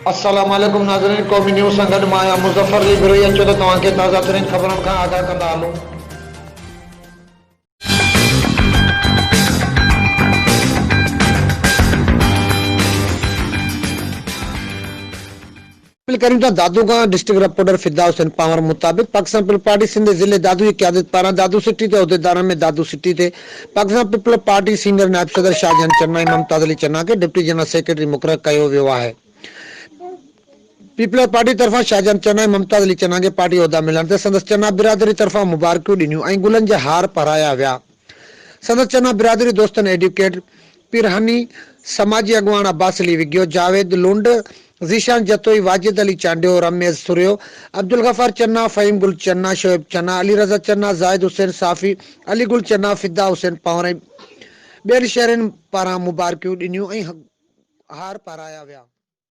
अस्सलाम वालेकुम नाज़रीन, क़ौमी न्यूज़ संगत माया मुज़फ़्फ़र अली बिरोई अचो तो तव्हांखे ताज़ा तरीन ख़बरनि खां आगाह कंदा हलूं। करीम दादू का डिस्ट्रिक्ट रिपोर्टर फिदा हुसैन पावर मुताबिक पाकिस्तान पीपल पार्टी सिंध जिले दादू की क़यादत पारा दादू सिटी के अहदेदार में दादू सिटी थे पाकिस्तान पीपल पार्टी सीनियर नायब सदर शाहजहान चन्ना मुमताज़ अली चन्ना के डिप्टी जनरल सेक्रेटरी मुक़र्रर किया वियो है। पीपल पार्टी तरफा शाहजहान चन्ना मुमताज़ अली चन्ना के पार्टी उहदा मिलण ते संदस चन्ना बिरादरी तरफा मुबारकूं ॾिनियूं ऐं गुलनि जे हार पराया विया। संदस चन्ना बिरादरी दोस्तन एडवोकेट पिरहानी समाजी अगवान अब्बास अली विगियो जावेद लुंड ज़ीशान जतोई वाजिद अली चांडियो रमेश सुरियो अब्दुल गफार चन्ना फ़हीम गुल चन्ना शोएब चन्ना अली रज़ा चन्ना जाहिद हुसैन साफ़ी अली गुल चन्ना फिदा हुसैन पावर ॿियनि शहरनि पारां मुबारकियूं ॾिनियूं ऐं हार पाराया विया।